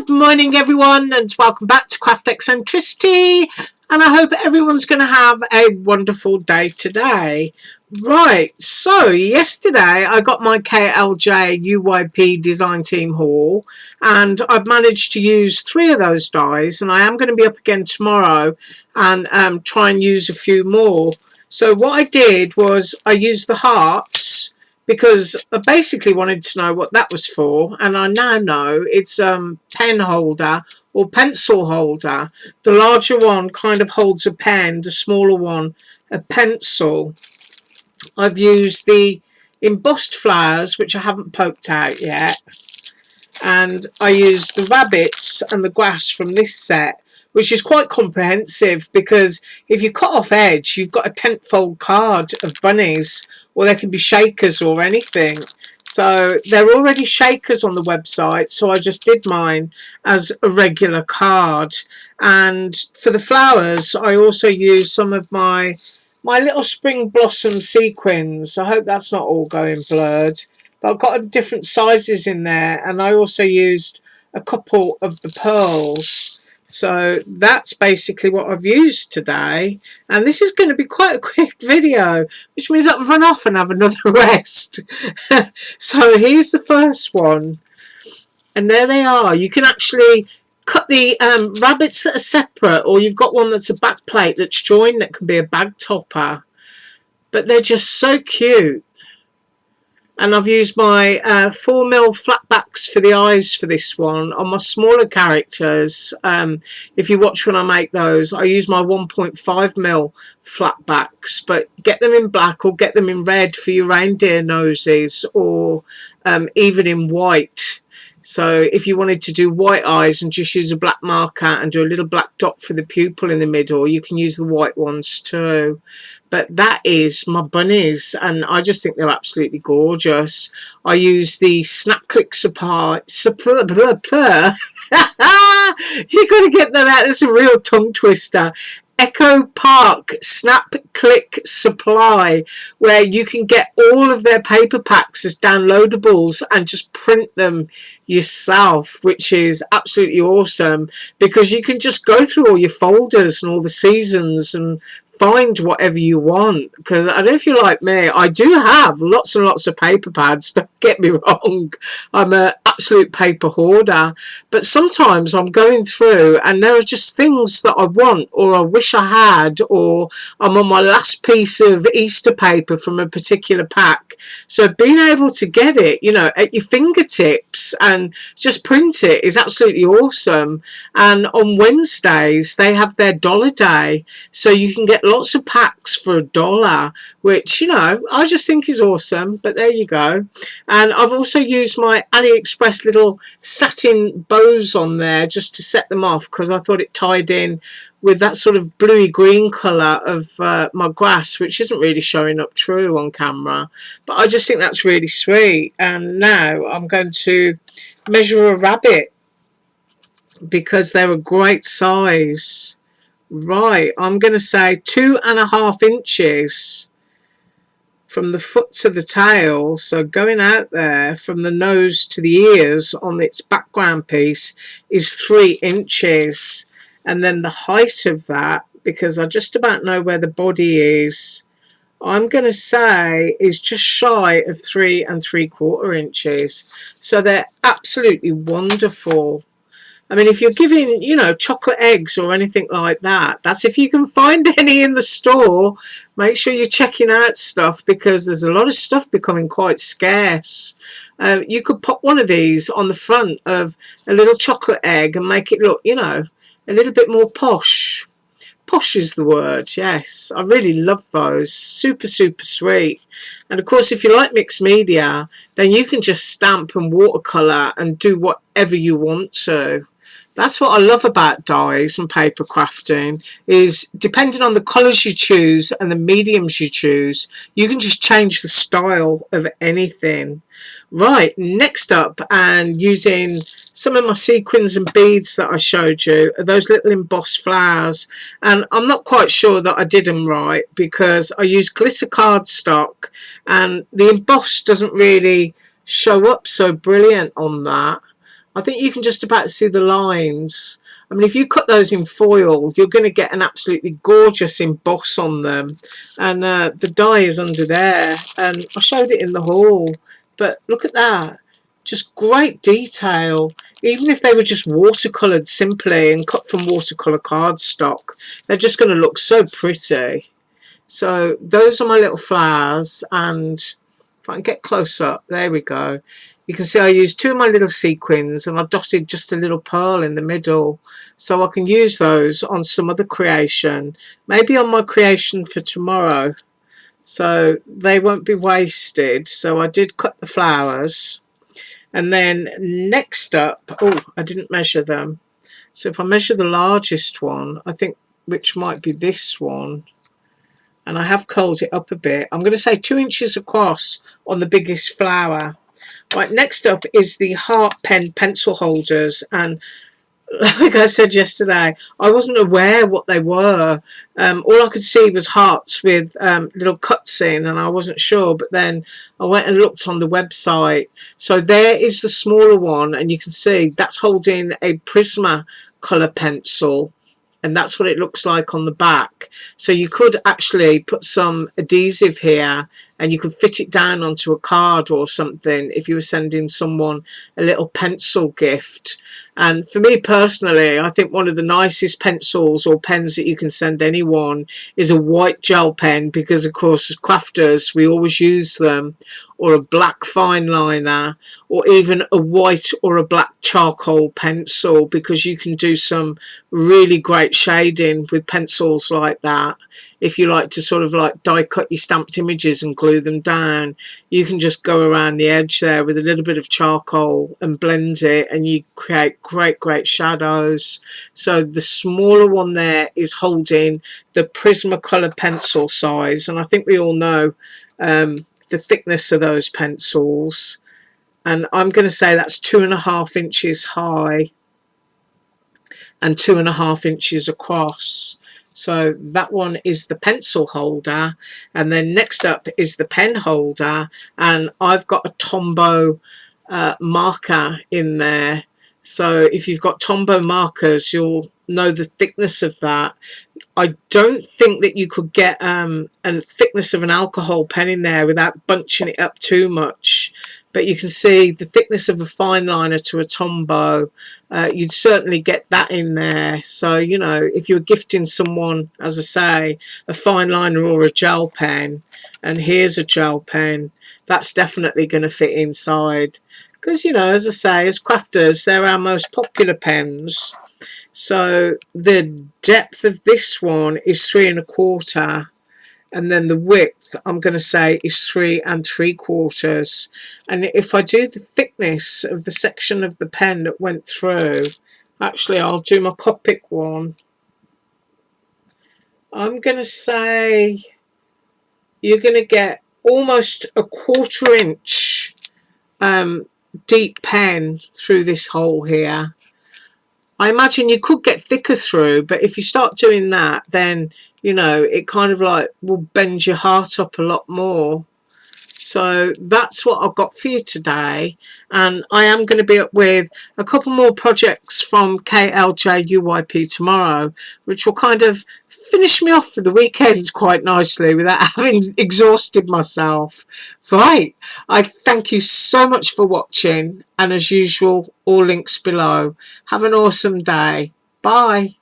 Good morning everyone, and welcome back to Craft Eccentricity, and I hope everyone's going to have a wonderful day today. Right, so yesterday I got my KLJUYP design team haul, and I've managed to use 3 of those dies, and I am going to be up again tomorrow and try and use a few more. So what I did was I used the hearts, because I basically wanted to know what that was for, and I now know it's pen holder or pencil holder. The larger one kind of holds a pen, the smaller one a pencil. I've used the embossed flowers, which I haven't poked out yet, and I used the rabbits and the grass from this set, which is quite comprehensive, because if you cut off edge, you've got a 10-fold card of bunnies, or they can be shakers or anything. So they're already shakers on the website, so I just did mine as a regular card. And for the flowers, I also used some of my little spring blossom sequins. I hope that's not all going blurred, but I've got different sizes in there, and I also used a couple of the pearls. So that's basically what I've used today, and this is going to be quite a quick video, which means I can run off and have another rest. So here's the first one, and there they are. You can actually cut the rabbits that are separate, or you've got one that's a back plate that's joined that can be a bag topper, but they're just so cute. And I've used my 4mm flatbacks for the eyes for this one on my smaller characters. If you watch when I make those, I use my 1.5mm flatbacks, but get them in black or get them in red for your reindeer noses, or even in white. So if you wanted to do white eyes and just use a black marker and do a little black dot for the pupil in the middle, you can use the white ones too. But that is my bunnies, and I just think they're absolutely gorgeous. I use the Snap Click Supply. You've got to get that out. It's a real tongue twister. Echo Park Snap Click Supply, where you can get all of their paper packs as downloadables and just print them yourself, which is absolutely awesome, because you can just go through all your folders and all the seasons and find whatever you want. Because I don't know if you're like me, I do have lots and lots of paper pads, don't get me wrong, I'm an absolute paper hoarder, but sometimes I'm going through and there are just things that I want, or I wish I had, or I'm on my last piece of Easter paper from a particular pack. So being able to get it, you know, at your fingertips and just print it is absolutely awesome. And on Wednesdays they have their dollar day, so you can get lots of packs for $1, which, you know, I just think is awesome. But there you go. And I've also used my AliExpress little satin bows on there just to set them off, because I thought it tied in with that sort of bluey green colour of my grass, which isn't really showing up true on camera, but I just think that's really sweet. And now I'm going to measure a rabbit, because they're a great size. Right, I'm going to say 2.5 inches from the foot to the tail. So going out there from the nose to the ears on its background piece is 3 inches. And then the height of that, because I just about know where the body is, I'm going to say is just shy of 3 3/4 inches. So they're absolutely wonderful. I mean, if you're giving, you know, chocolate eggs or anything like that, that's if you can find any in the store. Make sure you're checking out stuff, because there's a lot of stuff becoming quite scarce. You could pop one of these on the front of a little chocolate egg and make it look, you know, a little bit more posh. Posh is the word, yes. I really love those. Super, super sweet. And of course, if you like mixed media, then you can just stamp and watercolour and do whatever you want to. That's what I love about dies and paper crafting, is depending on the colours you choose and the mediums you choose, you can just change the style of anything. Right, next up, and using some of my sequins and beads that I showed you, are those little embossed flowers. And I'm not quite sure that I did them right, because I used glitter cardstock and the embossed doesn't really show up so brilliant on that. I think you can just about see the lines. I mean, if you cut those in foil, you're going to get an absolutely gorgeous emboss on them. And the dye is under there. And I showed it in the haul. But look at that. Just great detail. Even if they were just watercoloured simply and cut from watercolour cardstock, they're just going to look so pretty. So those are my little flowers. And if I can get close up, there we go. You can see I used 2 of my little sequins and I dotted just a little pearl in the middle, so I can use those on some other creation, maybe on my creation for tomorrow, so they won't be wasted. So I did cut the flowers, and then next up, oh, I didn't measure them, so if I measure the largest one, I think, which might be this one, and I have curled it up a bit, I'm going to say 2 inches across on the biggest flower. Right, next up is the heart pen pencil holders, and like I said yesterday, I wasn't aware what they were. All I could see was hearts with little cuts in, and I wasn't sure, but then I went and looked on the website. So there is the smaller one, and you can see that's holding a Prisma colour pencil, and that's what it looks like on the back. So you could actually put some adhesive here and you could fit it down onto a card or something if you were sending someone a little pencil gift. And for me personally, I think one of the nicest pencils or pens that you can send anyone is a white gel pen, because of course as crafters we always use them, or a black fine liner, or even a white or a black charcoal pencil, because you can do some really great shading with pencils like that. If you like to sort of like die cut your stamped images and glue them down, you can just go around the edge there with a little bit of charcoal and blend it, and you create great shadows. So the smaller one there is holding the Prismacolor pencil size, and I think we all know the thickness of those pencils, and I'm going to say that's 2.5 inches high and 2.5 inches across. So that one is the pencil holder, and then next up is the pen holder, and I've got a Tombow marker in there. So if you've got Tombow markers, you'll know the thickness of that. I don't think that you could get a thickness of an alcohol pen in there without bunching it up too much. But you can see the thickness of a fine liner to a Tombow. You'd certainly get that in there. So, you know, if you're gifting someone, as I say, a fine liner or a gel pen, and here's a gel pen, that's definitely going to fit inside. Because, you know, as I say, as crafters, they're our most popular pens. So the depth of this one is 3 1/4, and then the width, I'm going to say, is 3 3/4. And if I do the thickness of the section of the pen that went through, actually I'll do my Copic one. I'm going to say you're going to get almost a 1/4 inch deep pen through this hole here. I imagine you could get thicker through, but if you start doing that, then, you know, it kind of like will bend your heart up a lot more. So that's what I've got for you today, and I am going to be up with a couple more projects from KLJUYP tomorrow, which will kind of finish me off for the weekends quite nicely without having exhausted myself. Right, I thank you so much for watching, and as usual, all links below. Have an awesome day. Bye.